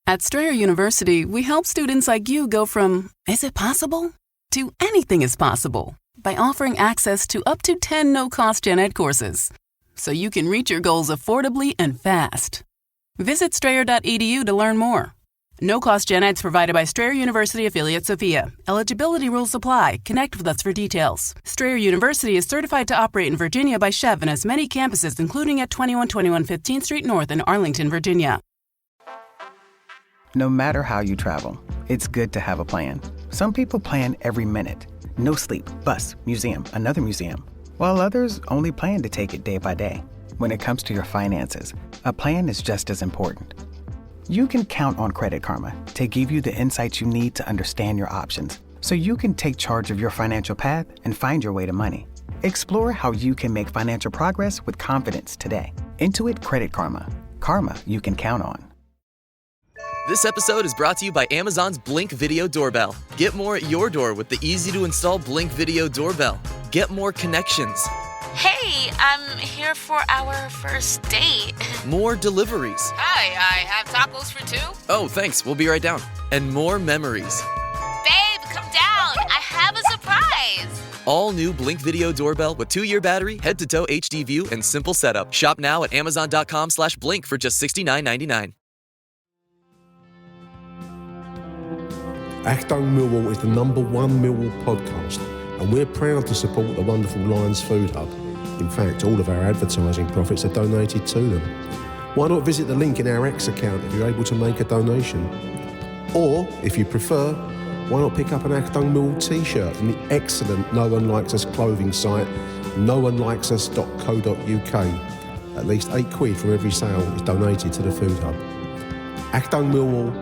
At Strayer University, we help students like you go from, is it possible? To anything is possible by offering access to up to 10 no-cost gen ed courses, so you can reach your goals affordably and fast. Visit strayer.edu to learn more. No-cost gen eds provided by Strayer University affiliate Sophia. Eligibility rules apply. Connect with us for details. Strayer University is certified to operate in Virginia by Chev and has many campuses, including at 2121 15th Street North in Arlington, Virginia. No matter how you travel, it's good to have a plan. Some people plan every minute. No sleep, bus, museum, another museum. While others only plan to take it day by day. When it comes to your finances, a plan is just as important. You can count on Credit Karma to give you the insights you need to understand your options so you can take charge of your financial path and find your way to money. Explore how you can make financial progress with confidence today. Intuit Credit Karma. Karma you can count on. This episode is brought to you by Amazon's Blink Video Doorbell. Get more at your door with the easy-to-install Blink Video Doorbell. Get more connections. Hey, I'm here for our first date. More deliveries. Hi, I have tacos for two. Oh, thanks. We'll be right down. And more memories. Babe, come down. I have a surprise. All new Blink Video Doorbell with 2-year battery, head-to-toe HD view, and simple setup. Shop now at amazon.com/blink for just $69.99. Achtung Millwall is the #1 Millwall podcast, and we're proud to support the wonderful Lions Food Hub. In fact, all of our advertising profits are donated to them. Why not visit the link in our X account if you're able to make a donation? Or, if you prefer, why not pick up an Achtung Millwall t-shirt from the excellent No One Likes Us clothing site, noonelikesus.co.uk. At least £8 from every sale is donated to the Food Hub. Achtung Millwall,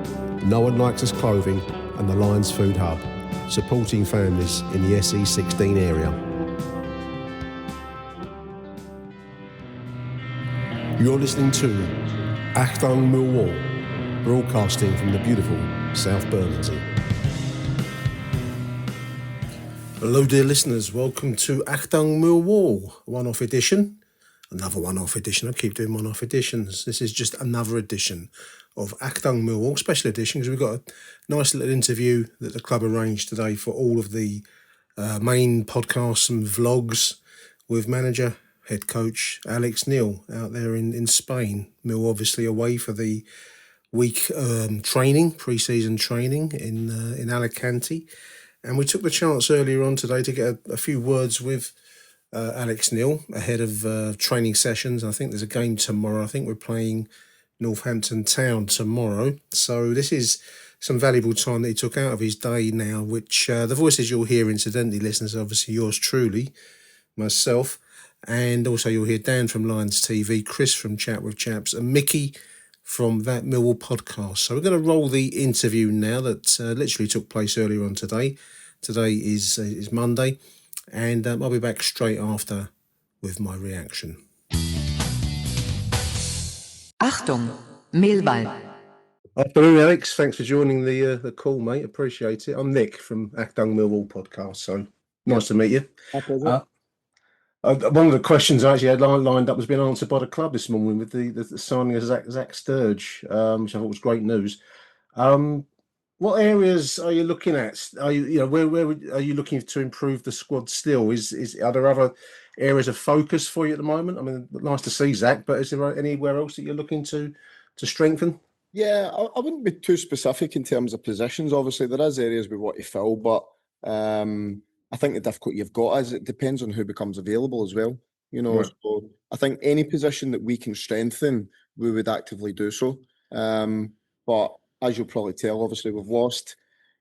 No One Likes Us clothing, and the Lions Food Hub, supporting families in the SE16 area. You're listening to Achtung Millwall, broadcasting from the beautiful South Bermondsey. Hello dear listeners, welcome to Achtung Millwall, one-off edition. Another one-off edition. I keep doing one-off editions. This is just another edition of Achtung Millwall, special edition, because we've got a nice little interview that the club arranged today for all of the main podcasts and vlogs with manager, head coach Alex Neil out there in Spain. Mill obviously away for the week pre-season training in Alicante. And we took the chance earlier on today to get a few words with Alex Neil ahead of training sessions. I think there's a game tomorrow. I think we're playing Northampton Town tomorrow. So this is some valuable time that he took out of his day now, which the voices you'll hear incidentally, listeners, obviously yours truly, myself, and also you'll hear Dan from Lions TV, Chris from Chat with Chaps, and Micky from That Millwall podcast. So we're going to roll the interview now that literally took place earlier on today. Today is Monday, and I'll be back straight after with my reaction. Achtung, Millwall. Afternoon, Alex. Thanks for joining the call, mate. Appreciate it. I'm Nick from Achtung Millwall podcast. So nice to meet you. One of the questions I actually had lined up was being answered by the club this morning with the signing of Zach Sturge, which I thought was great news. What areas are you looking at? Are where are you looking to improve the squad still? Are there other areas of focus for you at the moment? I mean, nice to see Zach, but is there anywhere else that you're looking to strengthen? Yeah, I wouldn't be too specific in terms of positions. Obviously, there is areas we want to fill, but I think the difficulty you've got is it depends on who becomes available as well. Right. So I think any position that we can strengthen, we would actively do so. But as you'll probably tell, obviously we've lost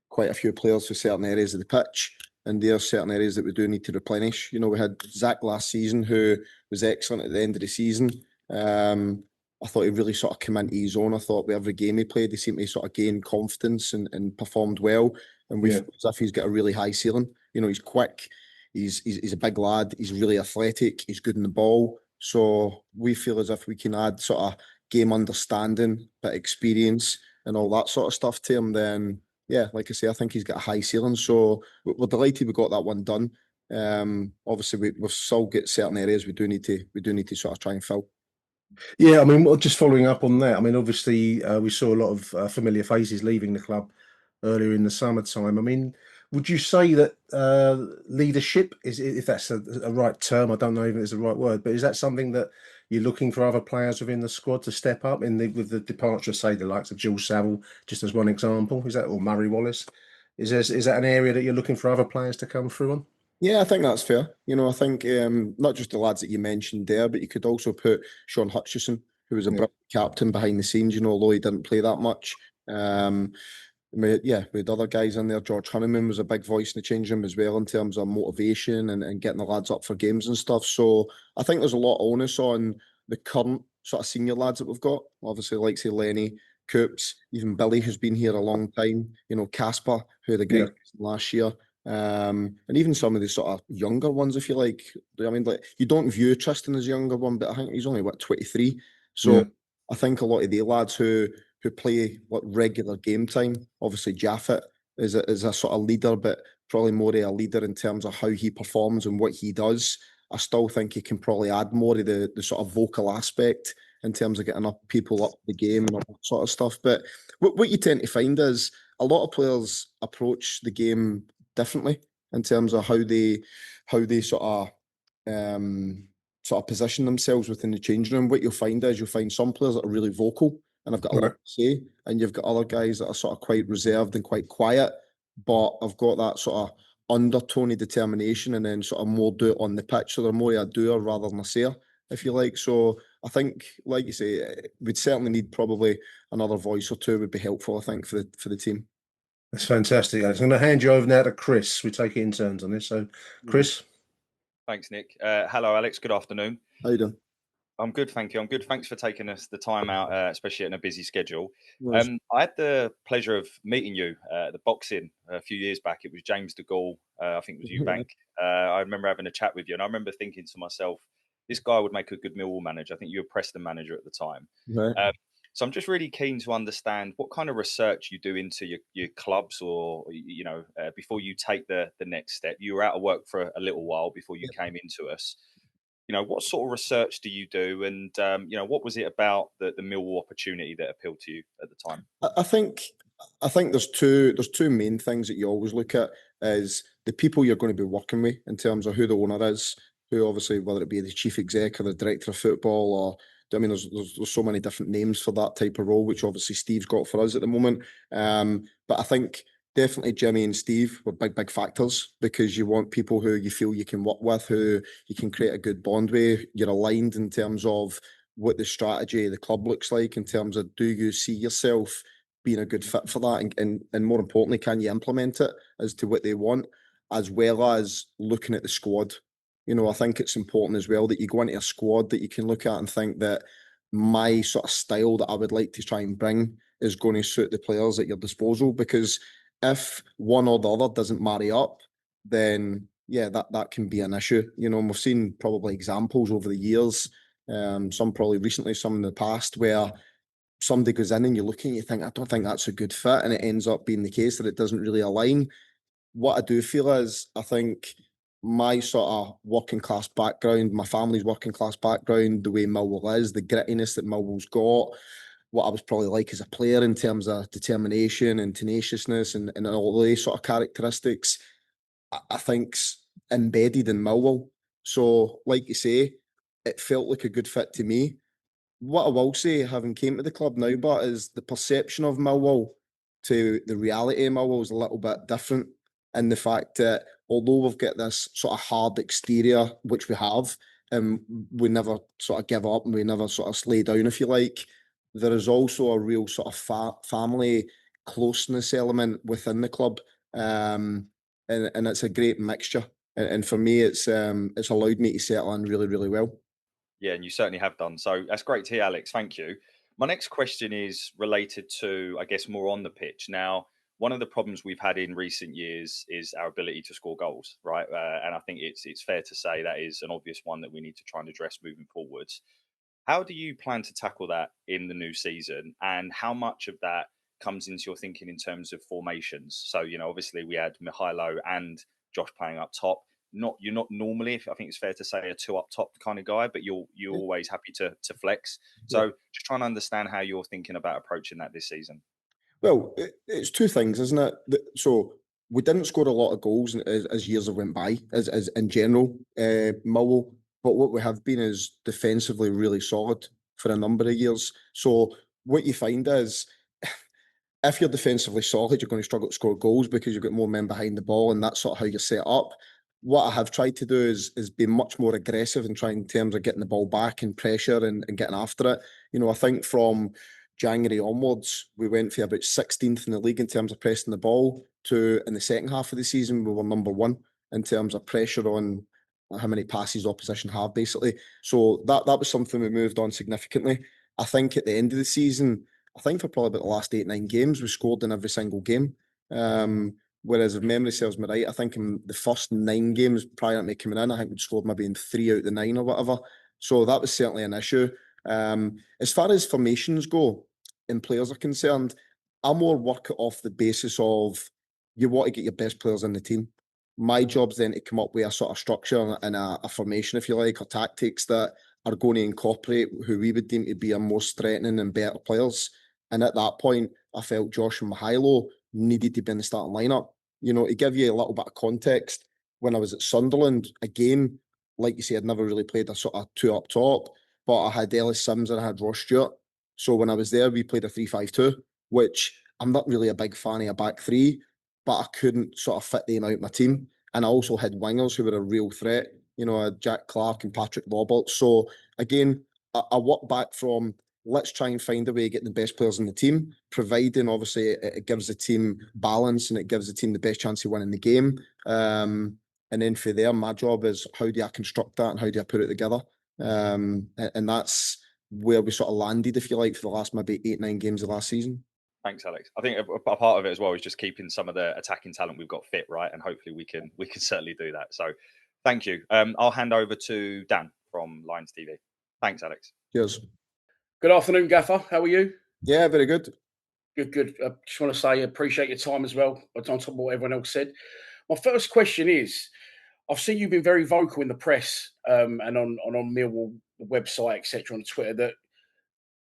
quite a few players for certain areas of the pitch, and there are certain areas that we do need to replenish. We had Zach last season, who was excellent at the end of the season. I thought he really sort of came into his own. I thought with every game he played, he seemed to sort of gain confidence and performed well. And we feel as if he's got a really high ceiling. He's quick, he's a big lad, he's really athletic, he's good in the ball. So we feel as if we can add sort of game understanding, bit experience and all that sort of stuff to him, then yeah, like I say, I think he's got a high ceiling. So we're delighted we got that one done. Obviously we've still got certain areas we do need to sort of try and fill. Yeah, I mean, just following up on that, I mean, obviously, we saw a lot of familiar faces leaving the club earlier in the summertime. I mean, would you say that leadership is, if that's a right term, I don't know if it's the right word, but is that something that you're looking for other players within the squad to step up with the departure, say, the likes of Jill Saville, just as one example? Is that, or Murray Wallace? Is that an area that you're looking for other players to come through on? Yeah, I think that's fair. I think not just the lads that you mentioned there, but you could also put Sean Hutchison, who was a Yeah, brilliant captain behind the scenes, although he didn't play that much. Um, we had other guys in there. George Honeyman was a big voice in the change room as well in terms of motivation and getting the lads up for games and stuff. So I think there's a lot of onus on the current sort of senior lads that we've got. Obviously, like say Lenny, Coops, even Billy, who's been here a long time. Casper, who had a yeah, great season last year. And even some of the sort of younger ones, if you like. I mean, like you don't view Tristan as a younger one, but I think he's only 23. yeah, So I think a lot of the lads who play regular game time. Obviously, Jaffet is a sort of leader, but probably more a leader in terms of how he performs and what he does. I still think he can probably add more of the sort of vocal aspect in terms of getting up people up the game and all that sort of stuff. But what you tend to find is a lot of players approach the game differently in terms of how they sort of position themselves within the changing room. What you'll find is you'll find some players that are really vocal and I've got a lot right. to say, and you've got other guys that are sort of quite reserved and quite quiet, but I've got that sort of undertone of determination and then sort of more do it on the pitch. So they're more a doer rather than a sayer, if you like. So I think, like you say, we'd certainly need probably another voice or two would be helpful, I think, for the team. That's fantastic, Alex. I'm going to hand you over now to Chris. We take it in turns on this. So, Mhm. Chris. Thanks, Nick. Hello, Alex. Good afternoon. How you doing? I'm good, thank you. I'm good. Thanks for taking us the time out, especially in a busy schedule. Nice. I had the pleasure of meeting you at the boxing a few years back. It was James de Gaulle, I think it was Eubank. I remember having a chat with you, and I remember thinking to myself, this guy would make a good Millwall manager. I think you were Preston manager at the time. Right. So I'm just really keen to understand what kind of research you do into your clubs, or before you take the next step. You were out of work for a little while before you came into us. What sort of research do you do, and what was it about the Millwall opportunity that appealed to you at the time? I think there's two main things that you always look at is the people you're going to be working with in terms of who the owner is, who obviously whether it be the chief exec or the director of football or I mean there's so many different names for that type of role, which obviously Steve's got for us at the moment. But I think definitely Jimmy and Steve were big factors because you want people who you feel you can work with, who you can create a good bond with. You're aligned in terms of what the strategy of the club looks like in terms of do you see yourself being a good fit for that and more importantly can you implement it as to what they want as well as looking at the squad. I think it's important as well that you go into a squad that you can look at and think that my sort of style that I would like to try and bring is going to suit the players at your disposal because if one or the other doesn't marry up then yeah that can be an issue. And we've seen probably examples over the years, some probably recently, some in the past, where somebody goes in and you're looking and you think, I don't think that's a good fit. And it ends up being the case that it doesn't really align. What I do feel is, I think my sort of working class background, my family's working class background, the way Millwall is, the grittiness that Millwall's got, what I was probably like as a player in terms of determination and tenaciousness and all those sort of characteristics, I think's embedded in Millwall. So, like you say, it felt like a good fit to me. What I will say, having came to the club now, but is the perception of Millwall to the reality of Millwall is a little bit different in the fact that although we've got this sort of hard exterior, which we have, and we never sort of give up and we never sort of lay down, if you like, there is also a real sort of family closeness element within the club, and it's a great mixture. And for me, it's allowed me to settle in really, really well. Yeah, and you certainly have done. So that's great to hear, Alex. Thank you. My next question is related to, I guess, more on the pitch. Now, one of the problems we've had in recent years is our ability to score goals, right? And I think it's fair to say that is an obvious one that we need to try and address moving forwards. How do you plan to tackle that in the new season, and how much of that comes into your thinking in terms of formations? So, obviously we had Mihailo and Josh playing up top. you're not normally, I think it's fair to say, a two up top kind of guy, but you're always happy to flex. So just trying to understand how you're thinking about approaching that this season. Well, it's two things, isn't it? So we didn't score a lot of goals as years have went by, as in general, Millwall. But what we have been is defensively really solid for a number of years. So what you find is, if you're defensively solid, you're going to struggle to score goals because you've got more men behind the ball, and that's sort of how you're set up. What I have tried to do is be much more aggressive and try in terms of getting the ball back and pressure and getting after it. You know, I think from January onwards, we went for about 16th in the league in terms of pressing the ball, to in the second half of the season, we were number one in terms of pressure on how many passes the opposition have, basically. So that was something we moved on significantly. I think at the end of the season, I think for probably about the last 8-9 games, we scored in every single game. Whereas if memory serves me right, I think in the first 9 games prior to me coming in, I think we'd scored maybe in 3 out of the 9 or whatever. So that was certainly an issue. As far as formations go and players are concerned, I more work it off the basis of you want to get your best players in the team. My job's then to come up with a sort of structure and a formation, if you like, or tactics that are going to incorporate who we would deem to be our most threatening and better players. And at that point, I felt Josh and Mihailo needed to be in the starting lineup. You know, to give you a little bit of context, when I was at Sunderland, again, like you say, I'd never really played a sort of two up top, but I had Ellis Sims and I had Ross Stewart. So when I was there, we played a 3-5-2, which I'm not really a big fan of a back three, but I couldn't sort of fit them out my team. And I also had wingers who were a real threat, you know, Jack Clark and Patrick Roberts. So again, I work back from let's try and find a way to get the best players in the team, providing obviously it gives the team balance and it gives the team the best chance of winning the game. And then for there, my job is how do I construct that and how do I put it together? And that's where we sort of landed, if you like, for the last maybe 8-9 games of last season. Thanks, Alex. I think a part of it as well is just keeping some of the attacking talent we've got fit, right? And hopefully we can certainly do that. So thank you. I'll hand over to Dan from Lions TV. Thanks, Alex. Cheers. Good afternoon, Gaffer. How are you? Yeah, very good. Good. I just want to say I appreciate your time as well, on top of what everyone else said. My first question is, I've seen you've been very vocal in the press and on Millwall website, etc., on Twitter,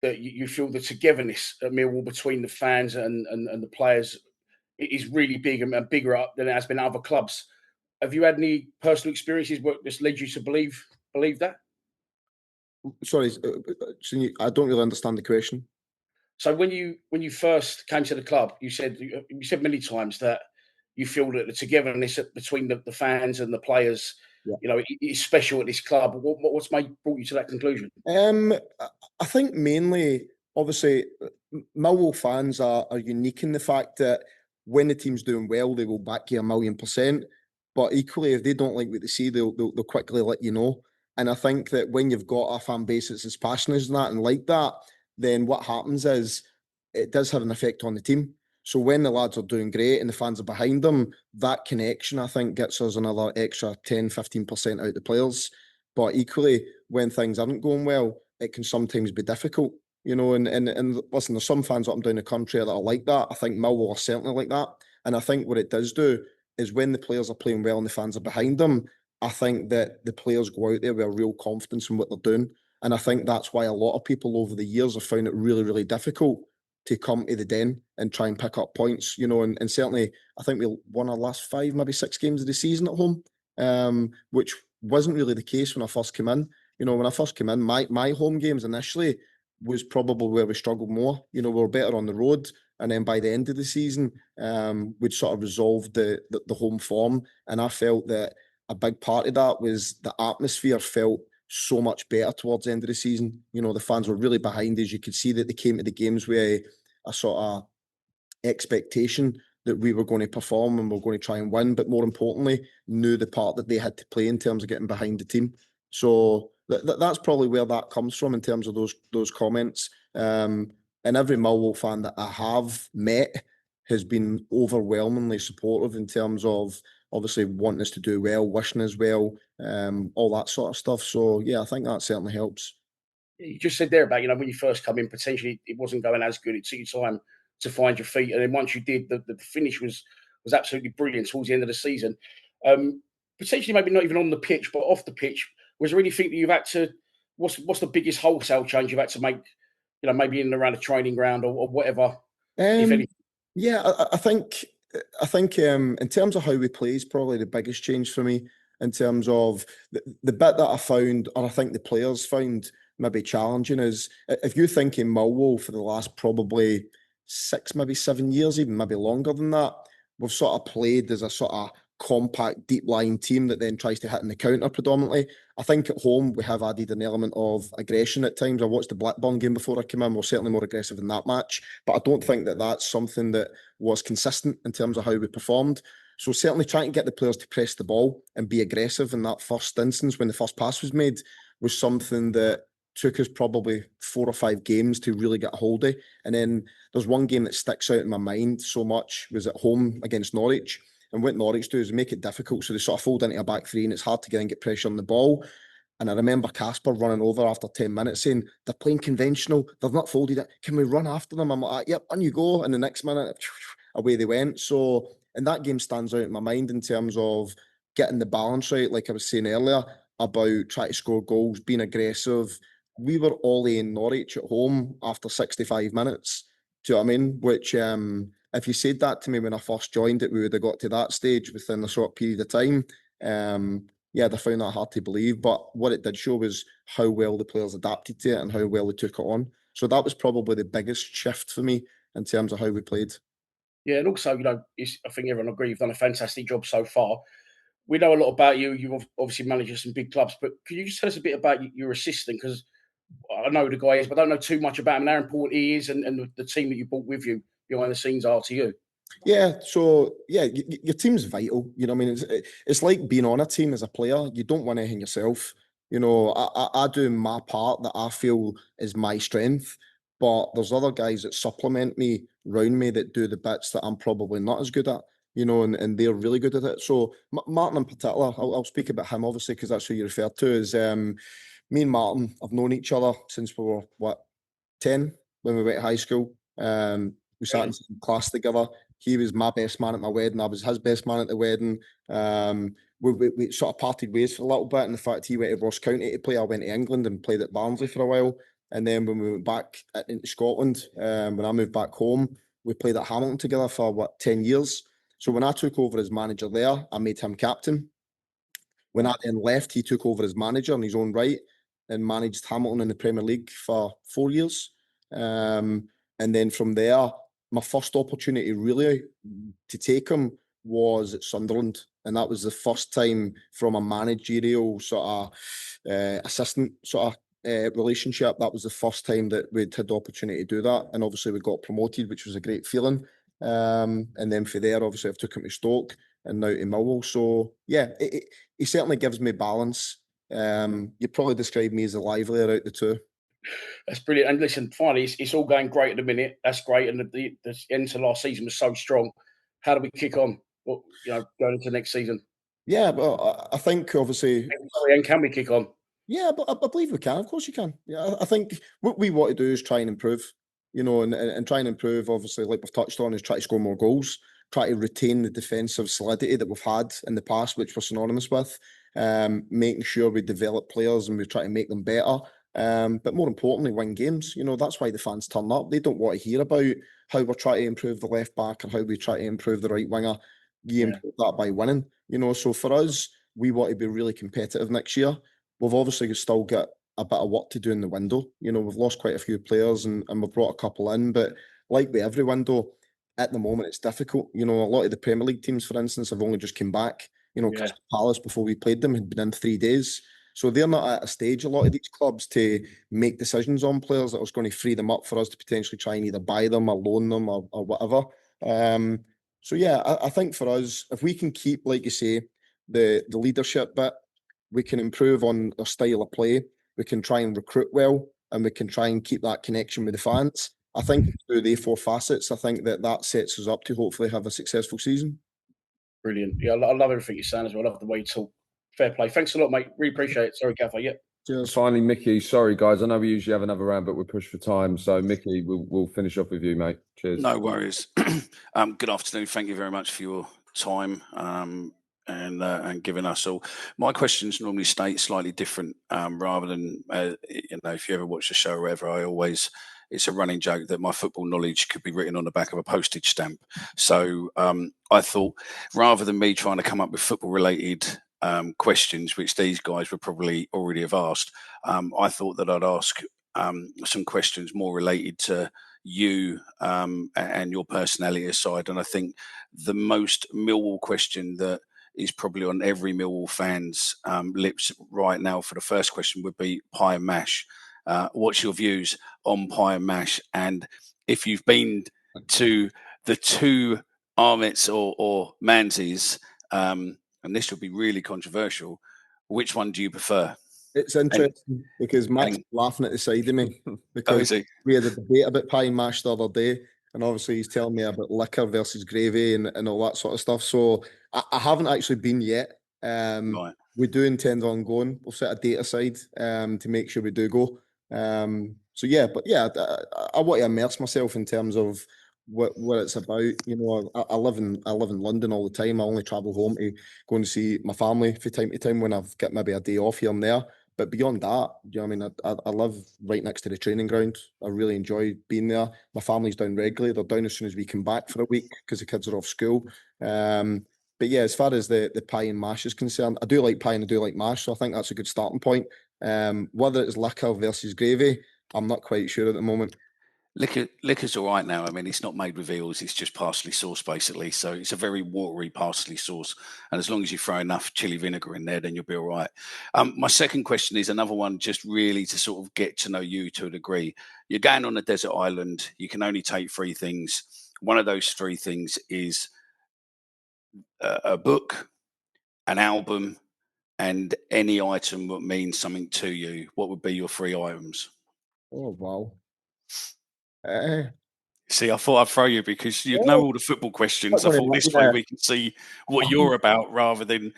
that you feel the togetherness at Millwall between the fans and the players is really big and bigger up than it has been at other clubs. Have you had any personal experiences what just led you to believe that? Sorry, I don't really understand the question. So when you first came to the club, you said many times that you feel that the togetherness between the fans and the players, you know, is special at this club. What's brought you to that conclusion? I think mainly, obviously, Millwall fans are unique in the fact that when the team's doing well, they will back you 1,000,000%. But equally, if they don't like what they see, they'll quickly let you know. And I think that when you've got a fan base that's as passionate as that and like that, then what happens is it does have an effect on the team. So when the lads are doing great and the fans are behind them, that connection, I think, gets us another extra 10-15% out the players. But equally, when things aren't going well, it can sometimes be difficult, you know. And listen, there's some fans up and down the country that are like that. I think Millwall are certainly like that. And I think what it does do is when the players are playing well and the fans are behind them, I think that the players go out there with a real confidence in what they're doing. And I think that's why a lot of people over the years have found it really, really difficult to come to the Den and try and pick up points, you know. And certainly, I think we won our last 5, maybe 6 games of the season at home, which wasn't really the case when I first came in. You know, when I first came in, my home games initially was probably where we struggled more. You know, we were better on the road. And then by the end of the season, we'd sort of resolved the home form. And I felt that a big part of that was the atmosphere felt so much better towards the end of the season. You know, the fans were really behind us. You could see that they came to the games with a sort of expectation that we were going to perform and we're going to try and win, but more importantly, knew the part that they had to play in terms of getting behind the team. So that's probably where that comes from in terms of those comments. And every Millwall fan that I have met has been overwhelmingly supportive in terms of obviously wanting us to do well, wishing us well, all that sort of stuff. So yeah, I think that certainly helps. You just said there about, you know, when you first come in, potentially it wasn't going as good. It took you time to find your feet, and then once you did, the finish was absolutely brilliant towards the end of the season. potentially maybe not even on the pitch, but off the pitch, was there anything that you've had to? What's the biggest wholesale change you've had to make? Maybe in and around a training ground or whatever, if anything. Yeah, I think in terms of how we play is probably the biggest change for me. In terms of the bit that I found, or I think the players found maybe challenging, is if you think in Millwall for the last probably 6, maybe 7 years, even maybe longer than that, we've sort of played as a sort of compact, deep line team that then tries to hit in the counter predominantly. I think at home we have added an element of aggression at times. I watched the Blackburn game before I came in. We're certainly more aggressive in that match, but I don't think that that's something that was consistent in terms of how we performed. So certainly trying to get the players to press the ball and be aggressive in that first instance when the first pass was made was something that took us probably 4 or 5 games to really get a hold of. And then there's one game that sticks out in my mind so much, was at home against Norwich. And what Norwich do is make it difficult. So they sort of fold into a back three and it's hard to get and get pressure on the ball. And I remember Casper running over after 10 minutes saying, they're playing conventional, they've not folded it. Can we run after them? I'm like, yep, on you go. And the next minute, away they went. So, and that game stands out in my mind in terms of getting the balance right, like I was saying earlier, about trying to score goals, being aggressive. We were ollie-ing Norwich at home after 65 minutes. Do you know what I mean? Which, if you said that to me when I first joined it, we would have got to that stage within a short period of time. Yeah, I found that hard to believe. But what it did show was how well the players adapted to it and how well they took it on. So that was probably the biggest shift for me in terms of how we played. Yeah, and also, I think everyone will agree you've done a fantastic job so far. We know a lot about you. You've obviously managed some big clubs, but could you just tell us a bit about your assistant? Because I know the guy is, but I don't know too much about him and how important he is and the team that you brought with you behind the scenes are to you. Yeah, so yeah, your team's vital. You know what I mean? It's like being on a team as a player. You don't win anything yourself. I do my part that I feel is my strength, but there's other guys that supplement me, round me, that do the bits that I'm probably not as good at, and they're really good at it. So Martin in particular, I'll speak about him obviously because that's who you referred to, is me and Martin have known each other since we were, 10 when we went to high school. We sat in class together. He was my best man at my wedding. I was his best man at the wedding. We sort of parted ways for a little bit. And the fact he went to Ross County to play, I went to England and played at Barnsley for a while. And then when we went back into Scotland, when I moved back home, we played at Hamilton together for 10 years. So when I took over as manager there, I made him captain. When I then left, he took over as manager in his own right and managed Hamilton in the Premier League for 4 years. And then from there, my first opportunity really to take him was at Sunderland. And that was the first time from a managerial sort of assistant sort of relationship. That was the first time that we'd had the opportunity to do that. And obviously we got promoted, which was a great feeling. And then for there, obviously I've took him to Stoke and now to Millwall. So yeah, he certainly gives me balance. You'd probably describe me as the livelier out the two. That's brilliant. And listen, finally, it's all going great at the minute. That's great. And the end to last season was so strong. How do we kick on? Going into next season? Yeah, but I think obviously. And can we kick on? Yeah, but I believe we can. Of course you can. Yeah, I think what we want to do is try and improve, and try and improve, obviously, like we've touched on, is try to score more goals, try to retain the defensive solidity that we've had in the past, which we're synonymous with, making sure we develop players and we try to make them better. But more importantly, win games. That's why the fans turn up. They don't want to hear about how we're trying to improve the left back or how we try to improve the right winger. You improve that by winning. So for us, we want to be really competitive next year. We've obviously still got a bit of work to do in the window. We've lost quite a few players and we've brought a couple in. But like with every window, at the moment it's difficult. A lot of the Premier League teams, for instance, have only just come back. Crystal Palace, before we played them, had been in 3 days. So they're not at a stage, a lot of these clubs, to make decisions on players that was going to free them up for us to potentially try and either buy them or loan them or whatever. So yeah, I think for us, if we can keep, like you say, the leadership bit, we can improve on our style of play, we can try and recruit well, and we can try and keep that connection with the fans. I think through the 4 facets, I think that sets us up to hopefully have a successful season. Brilliant. Yeah, I love everything you're saying as well. I love the way you talk. Fair play. Thanks a lot, mate. Really appreciate it. Sorry, Gaffer. Yeah. Cheers. Finally, Micky. Sorry, guys. I know we usually have another round, but we're pushed for time. So, Micky, we'll finish off with you, mate. Cheers. No worries. Good afternoon. Thank you very much for your time. and giving us all. My questions normally state slightly different, rather than if you ever watch the show or whatever, it's a running joke that my football knowledge could be written on the back of a postage stamp. So I thought, rather than me trying to come up with football related questions, which these guys would probably already have asked, I thought that I'd ask some questions more related to you and your personality aside. And I think the most Millwall question that is probably on every Millwall fan's lips right now for the first question would be pie and mash. What's your views on pie and mash? And if you've been to the two Armets or Manzeys, and this will be really controversial, which one do you prefer? It's interesting because Max is laughing at the side of me because we had a debate about pie and mash the other day, and obviously he's telling me about liquor versus gravy and all that sort of stuff. So I haven't actually been yet. Right. We do intend on going. We'll set a date aside to make sure we do go. So yeah, but yeah, I want to immerse myself in terms of what it's about. You know, I live in London all the time. I only travel home to go and see my family from time to time when I've got maybe a day off here and there. But beyond that, you know what I mean? I live right next to the training ground. I really enjoy being there. My family's down regularly. They're down as soon as we come back for a week because the kids are off school. But yeah, as far as the pie and mash is concerned, I do like pie and I do like mash. So I think that's a good starting point. Whether it's liquor versus gravy, I'm not quite sure at the moment. Liquor's all right now. I mean, it's not made with eels. It's just parsley sauce, basically. So it's a very watery parsley sauce. And as long as you throw enough chili vinegar in there, then you'll be all right. My second question is another one just really to sort of get to know you to a degree. You're going on a desert island. You can only take three things. One of those three things is a book, an album, and any item that means something to you. What would be your three items? Oh, wow. See, I thought I'd throw you because you know all the football questions. I thought this way we can see what you're about rather than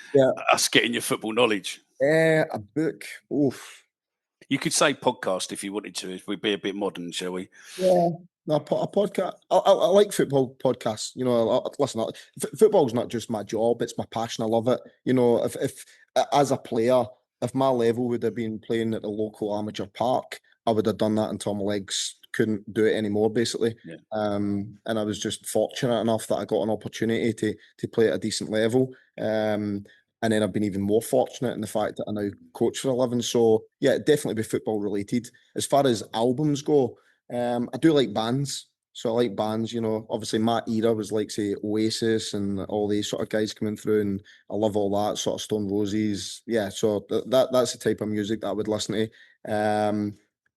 us getting your football knowledge. A book. Oof. You could say podcast if you wanted to. If we'd be a bit modern, shall we? Yeah. No, a podcast. I like football podcasts. You know, listen, football's not just my job; it's my passion. I love it. You know, if as a player, if my level would have been playing at the local amateur park, I would have done that until my legs couldn't do it anymore, basically. Yeah. And I was just fortunate enough that I got an opportunity to play at a decent level. And then I've been even more fortunate in the fact that I now coach for a living. So yeah, definitely be football related. As far as albums go, I do like bands. So I like bands, you know, obviously my era was like, say, Oasis and all these sort of guys coming through, and I love all that sort of Stone Roses. Yeah, so that's the type of music that I would listen to.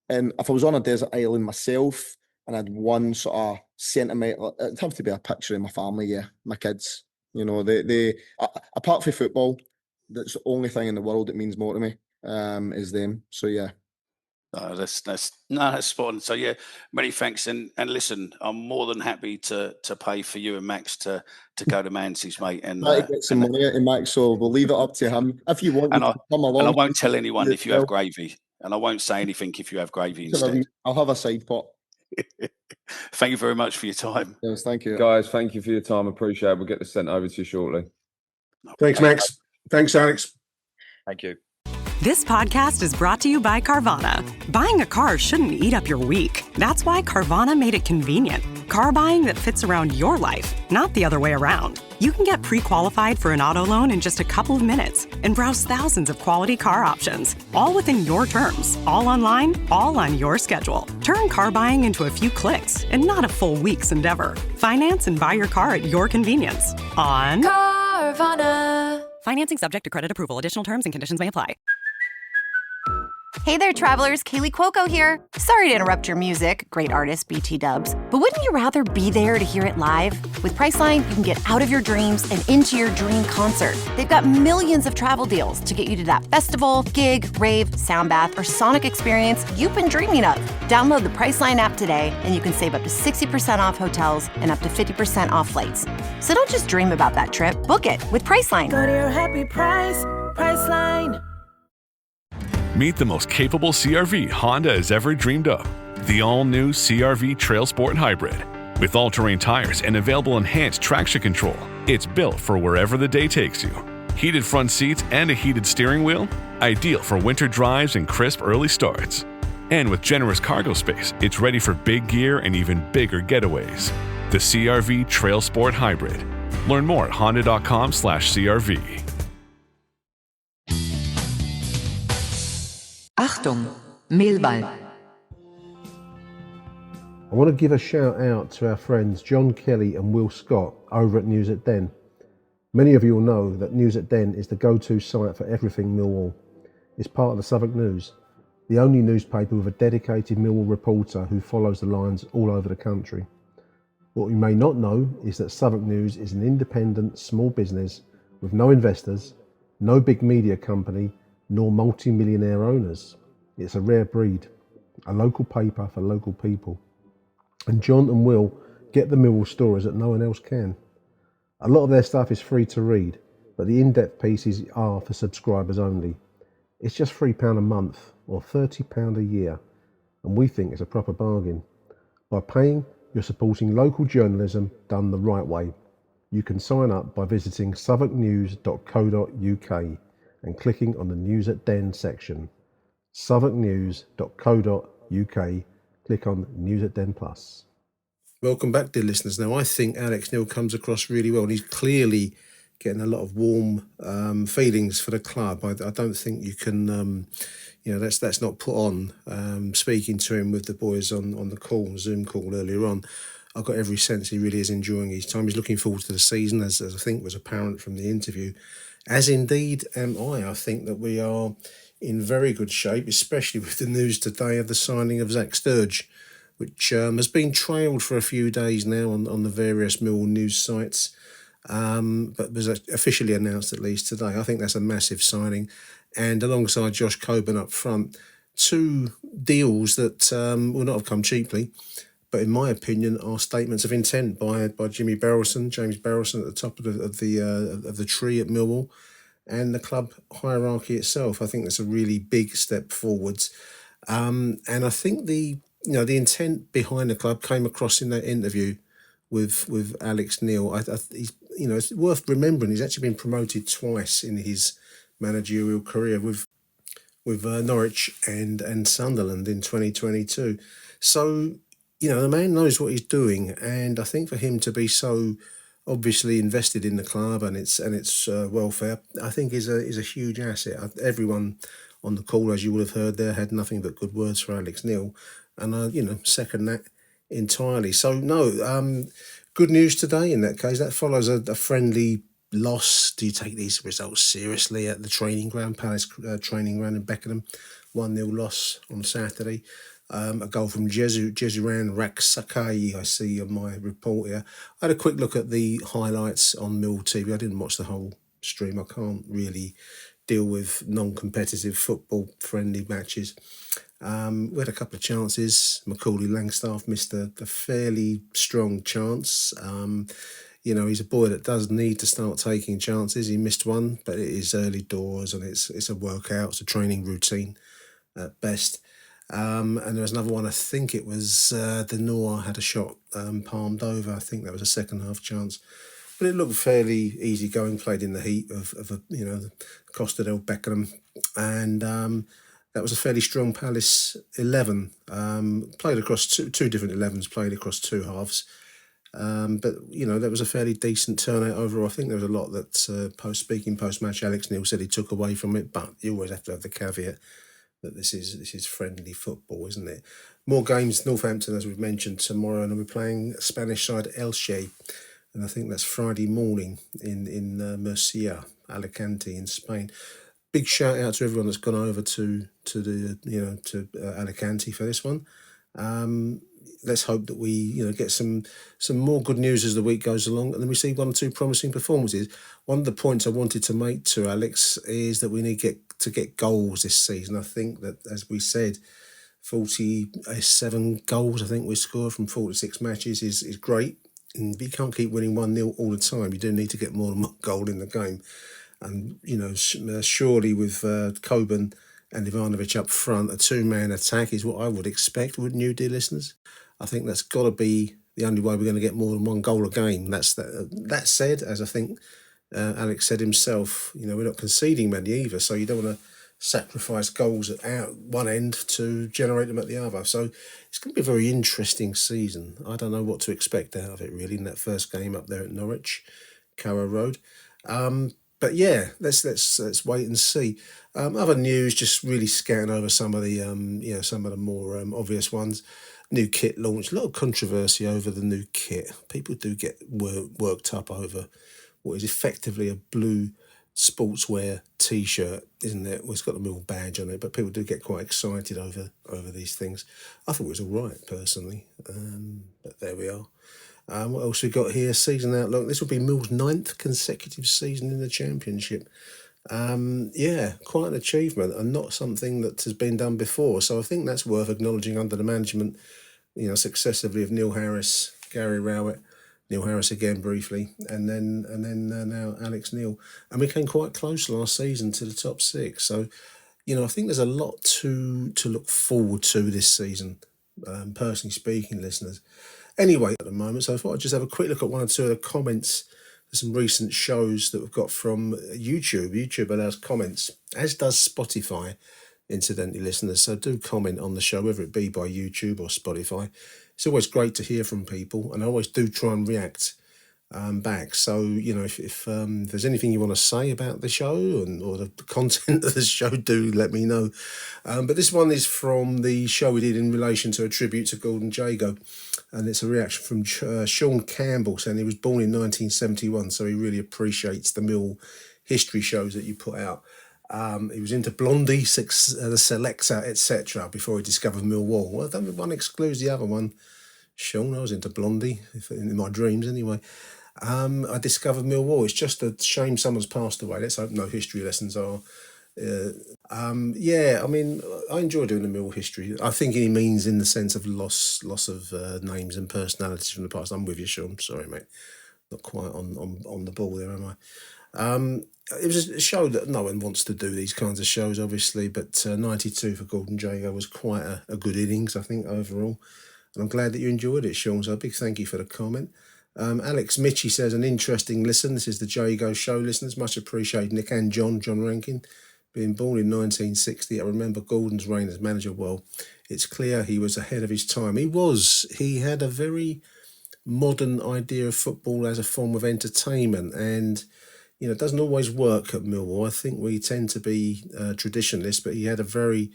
And if I was on a desert island myself and I had one sort of sentimental, it'd have to be a picture of my family, yeah, my kids. You know, they apart from football, that's the only thing in the world that means more to me, is them. So yeah. That's spot on. So yeah, many thanks. And listen, I'm more than happy to pay for you and Max to go to Manzeys, mate. And try to get some money out of Max, so we'll leave it up to him. If you want, to come along. And I won't tell anyone if you have gravy. And I won't say anything if you have gravy instead. I'll have a side pot. Thank you very much for your time. Yes, thank you. Guys, thank you for your time. Appreciate it. We'll get this sent over to you shortly. Thanks, Max. Thanks, Alex. Thank you. This podcast is brought to you by Carvana. Buying a car shouldn't eat up your week. That's why Carvana made it convenient. Car buying that fits around your life, not the other way around. You can get pre-qualified for an auto loan in just a couple of minutes and browse thousands of quality car options, all within your terms, all online, all on your schedule. Turn car buying into a few clicks and not a full week's endeavor. Finance and buy your car at your convenience on Carvana. Financing subject to credit approval. Additional terms and conditions may apply. Hey there, travelers. Kaylee Cuoco here. Sorry to interrupt your music, great artist BT Dubs, but wouldn't you rather be there to hear it live? With Priceline, you can get out of your dreams and into your dream concert. They've got millions of travel deals to get you to that festival, gig, rave, sound bath, or sonic experience you've been dreaming of. Download the Priceline app today, and you can save up to 60% off hotels and up to 50% off flights. So don't just dream about that trip. Book it with Priceline. Go to your happy price, Priceline. Meet the most capable CRV Honda has ever dreamed of. The all-new CRV Trail Sport Hybrid. With all-terrain tires and available enhanced traction control, it's built for wherever the day takes you. Heated front seats and a heated steering wheel? Ideal for winter drives and crisp early starts. And with generous cargo space, it's ready for big gear and even bigger getaways. The CR-V Trail Sport Hybrid. Learn more at honda.com/CR-V. Achtung, Millwall. I want to give a shout out to our friends John Kelly and Will Scott over at News at Den. Many of you will know that News at Den is the go-to site for everything Millwall. It's part of the Southwark News, the only newspaper with a dedicated Millwall reporter who follows the Lions all over the country. What you may not know is that Southwark News is an independent small business with no investors, no big media company, nor multi-millionaire owners. It's a rare breed, a local paper for local people. And John and Will get the Millwall stories that no one else can. A lot of their stuff is free to read, but the in-depth pieces are for subscribers only. It's just £3 a month or £30 a year, and we think it's a proper bargain. By paying, you're supporting local journalism done the right way. You can sign up by visiting southwarknews.co.uk and clicking on the News at Den section. southwarknews.co.uk, click on News at Den Plus. Welcome back, dear listeners. Now, I think Alex Neil comes across really well, and he's clearly getting a lot of warm feelings for the club. I don't think you can, that's not put on. Speaking to him with the boys on the call, Zoom call earlier on, I got every sense he really is enjoying his time. He's looking forward to the season, as I think was apparent from the interview. As indeed am I. I think that we are in very good shape, especially with the news today of the signing of Zach Sturge, which has been trailed for a few days now on the various Millwall news sites, but was officially announced at least today. I think that's a massive signing. And alongside Josh Coburn up front, two deals that will not have come cheaply, but in my opinion are statements of intent by James Barrelson at the top of the tree at Millwall, and the club hierarchy itself. I think that's a really big step forwards. And I think the intent behind the club came across in that interview with Alex Neil. It's worth remembering he's actually been promoted twice in his managerial career with Norwich and Sunderland in 2022. So, the man knows what he's doing, and I think for him to be so obviously invested in the club and its welfare, I think is a huge asset. Everyone on the call, as you would have heard there, had nothing but good words for Alex Neil, and I second that entirely. So good news today in that case. That follows a friendly loss. Do you take these results seriously at the training ground, Palace training ground in Beckenham? 1-0 loss on Saturday. A goal from Jesuran Raksakai, I see on my report here. I had a quick look at the highlights on Mill TV. I didn't watch the whole stream. I can't really deal with non-competitive football-friendly matches. We had a couple of chances. Macaulay Langstaff missed a fairly strong chance. He's a boy that does need to start taking chances. He missed one, but it is early doors and it's a workout, it's a training routine at best. And there was another one, I think it was the Noir had a shot palmed over. I think that was a second half chance. But it looked fairly easy going, played in the heat of Costa del Beckenham. And that was a fairly strong Palace 11. Played across two different 11s, played across two halves. But there was a fairly decent turnout overall. I think there was a lot that post-match, Alex Neil said he took away from it, but you always have to have the caveat that this is friendly football, isn't it? More games, Northampton, as we've mentioned, tomorrow, and we're playing Spanish side Elche, and I think that's Friday morning in Murcia, Alicante in Spain. Big shout out to everyone that's gone over to Alicante for this one. Let's hope that we get some more good news as the week goes along, and then we see one or two promising performances. One of the points I wanted to make to Alex is that we need to get goals this season. I think that, as we said, 47 goals I think we scored from 46 matches is great. And you can't keep winning 1-0 all the time. You do need to get more than one goal in the game. And surely with Coburn and Ivanovic up front, a two-man attack is what I would expect, wouldn't you, dear listeners? I think that's got to be the only way we're going to get more than one goal a game. That said, as I think Alex said himself, we're not conceding many either, so you don't want to sacrifice goals at one end to generate them at the other. So it's going to be a very interesting season. I don't know what to expect out of it, really, in that first game up there at Norwich, Carrow Road. But yeah, let's wait and see. Other news, just really scanning over some of the some of the more obvious ones. New kit launched. A lot of controversy over the new kit. People do get worked up over what is effectively a blue sportswear T-shirt, isn't it? Well, it's got the Mill badge on it, but people do get quite excited over these things. I thought it was all right personally, but there we are. What else we got here? Season outlook. This will be Mill's 9th consecutive season in the Championship. Yeah, quite an achievement and not something that has been done before. So I think that's worth acknowledging under the management, successively of Neil Harris, Gary Rowett, Neil Harris again briefly, and then now Alex Neil. And we came quite close last season to the top 6. So, I think there's a lot to look forward to this season, personally speaking, listeners. Anyway, at the moment, so I thought I'd just have a quick look at one or two of the comments for some recent shows that we've got from YouTube. YouTube allows comments, as does Spotify, incidentally, listeners. So do comment on the show, whether it be by YouTube or Spotify. It's always great to hear from people, and I always do try and react back. So, if there's anything you want to say about the show or the content of the show, do let me know. But this one is from the show we did in relation to a tribute to Gordon Jago, and it's a reaction from Sean Campbell saying he was born in 1971, so he really appreciates the Mill history shows that you put out. He was into Blondie, the Selector, etc. before he discovered Millwall. Well, I don't think one excludes the other one. Sean, I was into Blondie, in my dreams anyway. I discovered Millwall. It's just a shame someone's passed away. Let's hope no history lessons are. Yeah, I mean, I enjoy doing the Mill history. I think he means in the sense of loss of names and personalities from the past. I'm with you, Sean. Sorry, mate. Not quite on the ball there, am I? It was a show that no one wants to do these kinds of shows, obviously, but 92 for Gordon Jago was quite a good innings, I think, overall. And I'm glad that you enjoyed it, Sean, so a big thank you for the comment. Alex Micky says, an interesting listen. This is the Jago show, listeners. Much appreciated. Nick and John Rankin, being born in 1960. I remember Gordon's reign as manager well. It's clear he was ahead of his time. He was. He had a very modern idea of football as a form of entertainment, and it doesn't always work at Millwall. I think we tend to be traditionalists, but he had a very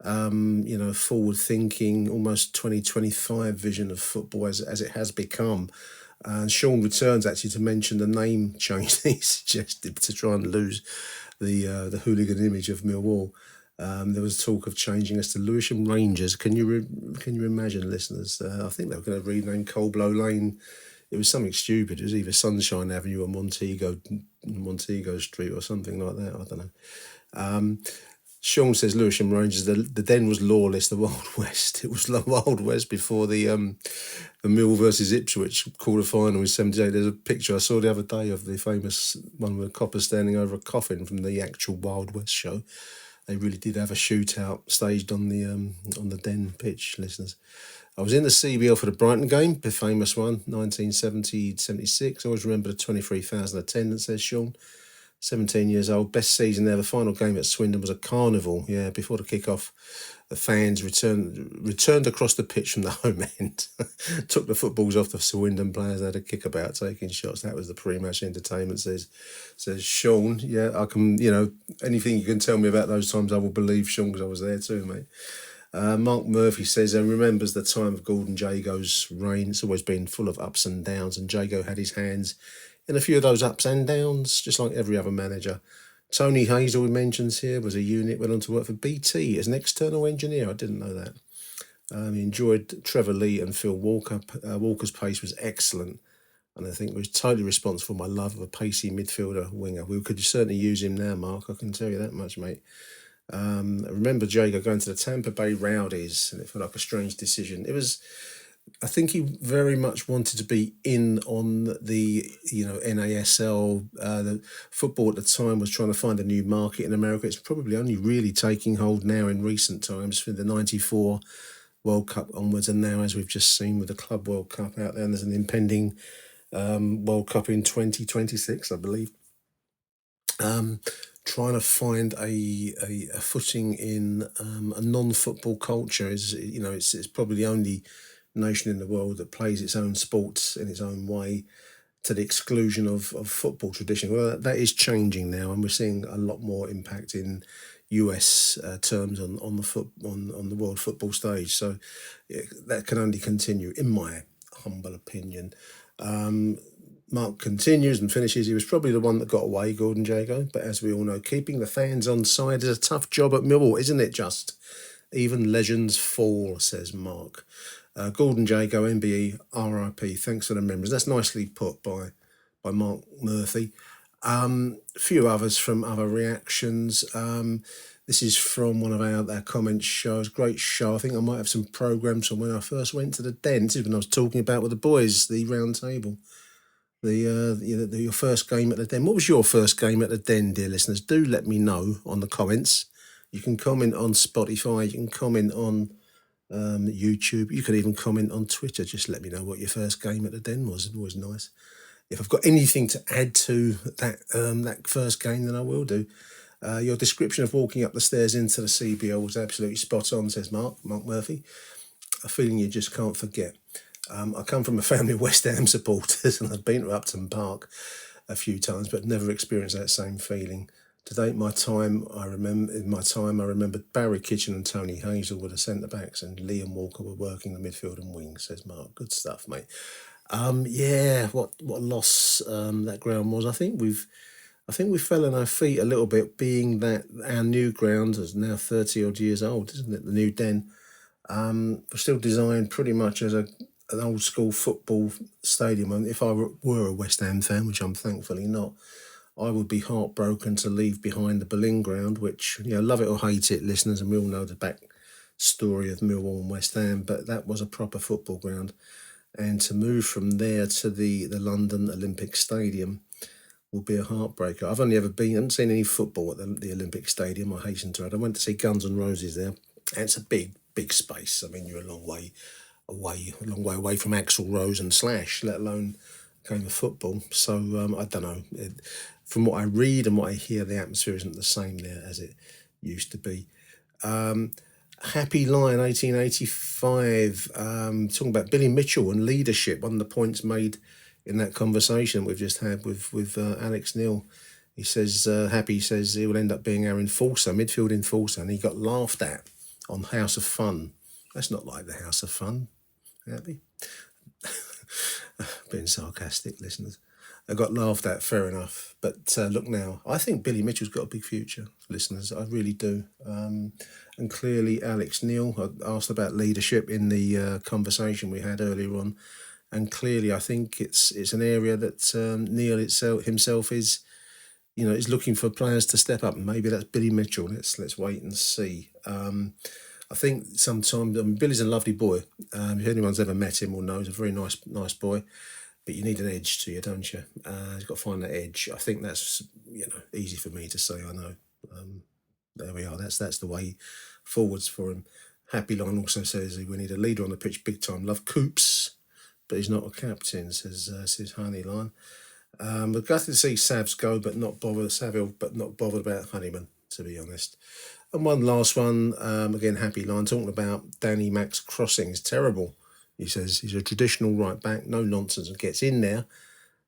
forward-thinking, almost 2025 vision of football as it has become. And Sean returns actually to mention the name change that he suggested to try and lose the hooligan image of Millwall. There was talk of changing us to Lewisham Rangers. Can you imagine, listeners? I think they were going to rename Coldblow Lane. It was something stupid. It was either Sunshine Avenue or Montego Street or something like that. I don't know. Sean says Lewisham Rangers. The Den was lawless. The Wild West. It was the Wild West before the Mill versus Ipswich quarter final in '78. There's a picture I saw the other day of the famous one with a copper standing over a coffin from the actual Wild West show. They really did have a shootout staged on the Den pitch, listeners. I was in the CBL for the Brighton game, the famous one, 1970-76. I always remember the 23,000 attendance, says Sean. 17 years old, best season there. The final game at Swindon was a carnival. Yeah, before the kick-off, the fans returned across the pitch from the home end, took the footballs off the Swindon players, had a kick-about, taking shots. That was the pre-match entertainment, says Sean. Yeah, I can, anything you can tell me about those times, I will believe, Sean, because I was there too, mate. Mark Murphy says, and remembers the time of Gordon Jago's reign. It's always been full of ups and downs, and Jago had his hands in a few of those ups and downs, just like every other manager. Tony Hazel, he mentions here, was a unit, went on to work for BT as an external engineer. I didn't know that. He enjoyed Trevor Lee and Phil Walker. Walker's pace was excellent, and I think was totally responsible for my love of a pacey midfielder winger. We could certainly use him now, Mark. I can tell you that much, mate. I remember Jago going to the Tampa Bay Rowdies, and it felt like a strange decision. It was, I think he very much wanted to be in on the, NASL. The football at the time was trying to find a new market in America. It's probably only really taking hold now in recent times for the 94 World Cup onwards, and now, as we've just seen with the Club World Cup out there, and there's an impending World Cup in 2026, I believe. trying to find a footing in a non-football culture is, it's probably the only nation in the world that plays its own sports in its own way to the exclusion of football tradition. Well, that is changing now, and we're seeing a lot more impact in US terms on the world football stage. So that can only continue, in my humble opinion. Mark continues and finishes. He was probably the one that got away, Gordon Jago. But as we all know, keeping the fans on side is a tough job at Millwall, isn't it? Just even legends fall, says Mark. Gordon Jago, MBE, RIP. Thanks for the memories. That's nicely put by Mark Murphy. A few others from other reactions. This is from one of our comments shows. Great show. I think I might have some programs from when I first went to the den. This is when I was talking about with the boys, the round table. Your first game at the den. What was your first game at the den, dear listeners? Do let me know on the comments. You can comment on Spotify. You can comment on YouTube. You could even comment on Twitter. Just let me know what your first game at the den was. It was nice. If I've got anything to add to that first game, then I will do. Your description of walking up the stairs into the CBL was absolutely spot on, says Mark Murphy. A feeling you just can't forget. I come from a family of West Ham supporters, and I've been to Upton Park a few times, but never experienced that same feeling. To date, I remembered Barry Kitchen and Tony Hazel were the centre backs, and Liam Walker were working the midfield and wings, says Mark. Good stuff, mate. What a loss that ground was. I think we fell on our feet a little bit, being that our new ground is now 30 odd years old, isn't it? The new den. We're still designed pretty much as an old school football stadium. And if I were a West Ham fan, which I'm thankfully not, I would be heartbroken to leave behind the Boleyn ground, which, love it or hate it, listeners, and we all know the back story of Millwall and West Ham, but that was a proper football ground. And to move from there to the London Olympic Stadium will be a heartbreaker. I've only ever been, I haven't seen any football at the Olympic Stadium, I hasten to add. I went to see Guns N' Roses there, and it's a big space. I mean, you're a long way away from Axl Rose and Slash, let alone game of football. So I don't know. From what I read and what I hear, the atmosphere isn't the same there as it used to be. Happy Lion 1885, talking about Billy Mitchell and leadership. One of the points made in that conversation we've just had with Alex Neil. He says, Happy says he will end up being our enforcer, midfield enforcer, and he got laughed at on House of Fun. That's not like the House of Fun, Happy. Being sarcastic, listeners. I got laughed at, fair enough. But look now, I think Billy Mitchell's got a big future, listeners. I really do. And clearly, Alex Neil, I asked about leadership in the conversation we had earlier on. And clearly, I think it's an area that Neil himself is, is looking for players to step up. And maybe that's Billy Mitchell. Let's wait and see. I think sometimes, Billy's a lovely boy. If anyone's ever met him or knows, a very nice boy. But you need an edge to you, don't you? You've got to find that edge. I think that's, easy for me to say, I know. There we are. That's the way forwards for him. Happy Line also says we need a leader on the pitch big time. Love Coops, but he's not a captain, says Honey Line. We're gutted to see Savs go, but not bothered. Saville, but not bothered about Honeyman, to be honest. And one last one, again, Happy Line, talking about Danny Mack's crossing is terrible. He says he's a traditional right back, no nonsense, and gets in there.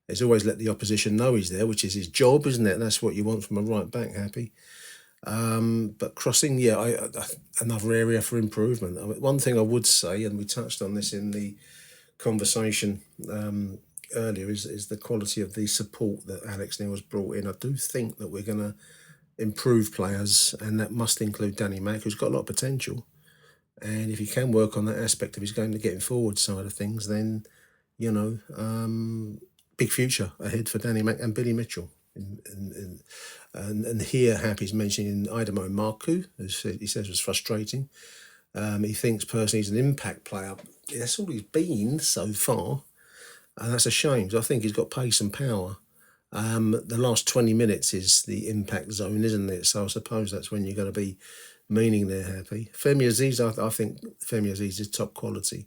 He's always let the opposition know he's there, which is his job, isn't it? That's what you want from a right back, Happy. But crossing, another area for improvement. One thing I would say, and we touched on this in the conversation earlier, is the quality of the support that Alex Neil has brought in. I do think that we're going to improve players, and that must include Danny Mack, who's got a lot of potential. And if you can work on that aspect of his game to getting forward side of things, then, big future ahead for Danny Mack and Billy Mitchell. And here Happy's mentioning Idemo Marku, who he says was frustrating. He thinks personally he's an impact player. That's all he's been so far. And that's a shame, because I think he's got pace and power. The last 20 minutes is the impact zone, isn't it? So I suppose that's when you're going to be meaning there, Happy. Femi Aziz, I think Femi Aziz is top quality.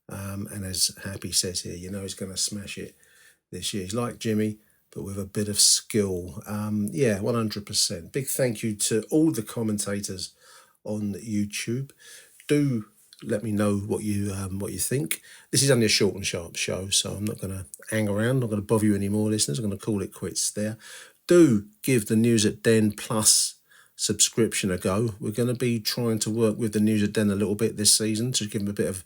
And as Happy says here, he's going to smash it this year. He's like Jimmy. but with a bit of skill. 100%. Big thank you to all the commentators on YouTube. Do let me know what you think. This is only a short and sharp show, so I'm not going to hang around. I'm not going to bother you anymore, listeners. I'm going to call it quits there. Do give the News at Den Plus subscription a go. We're going to be trying to work with the News at Den a little bit this season to give them a bit of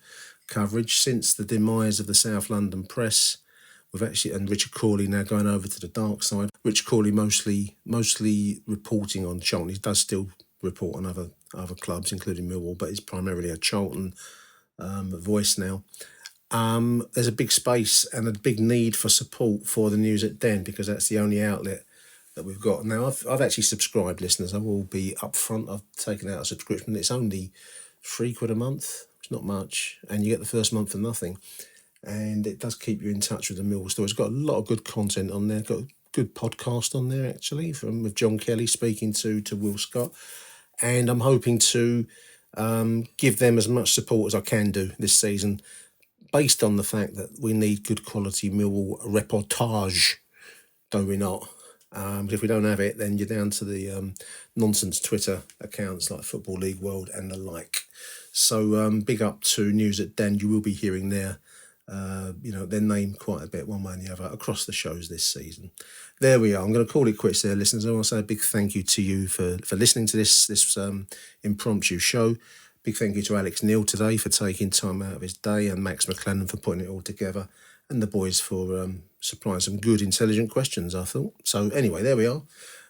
coverage since the demise of the South London Press. We've actually, and Richard Corley now going over to the dark side. Rich Corley mostly reporting on Charlton. He does still report on other clubs, including Millwall, but he's primarily a Charlton voice now. There's a big space and a big need for support for the News at Den because that's the only outlet that we've got. Now, I've actually subscribed, listeners. I will be upfront. I've taken out a subscription. It's only £3 a month. It's not much. And you get the first month for nothing. And it does keep you in touch with the Millwall story. It's got a lot of good content on there. Got a good podcast on there, actually, with John Kelly speaking to Will Scott. And I'm hoping to give them as much support as I can do this season, based on the fact that we need good quality Millwall reportage, don't we not? But if we don't have it, then you're down to the nonsense Twitter accounts like Football League World and the like. So big up to News at Den. You will be hearing their name quite a bit, one way and the other, across the shows this season. There we are. I'm going to call it quits there, listeners. I want to say a big thank you to you for listening to this impromptu show. Big thank you to Alex Neil today for taking time out of his day, and Max McClellan for putting it all together, and the boys for supplying some good, intelligent questions, I thought. So anyway, there we are.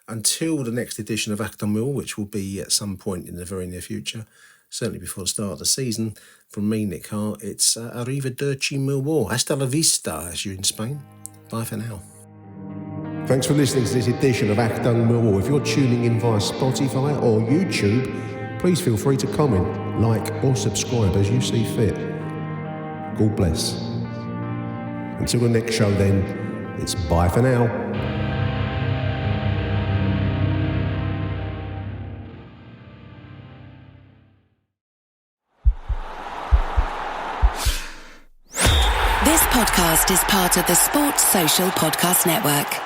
Until the next edition of Achtung Millwall, which will be at some point in the very near future, certainly before the start of the season, from me, Nick Hart, it's Arrivederci Millwall. Hasta la vista, as you're in Spain. Bye for now. Thanks for listening to this edition of Achtung Millwall. If you're tuning in via Spotify or YouTube, please feel free to comment, like or subscribe as you see fit. God bless. Until the next show then, it's bye for now. This podcast is part of the Sports Social Podcast Network.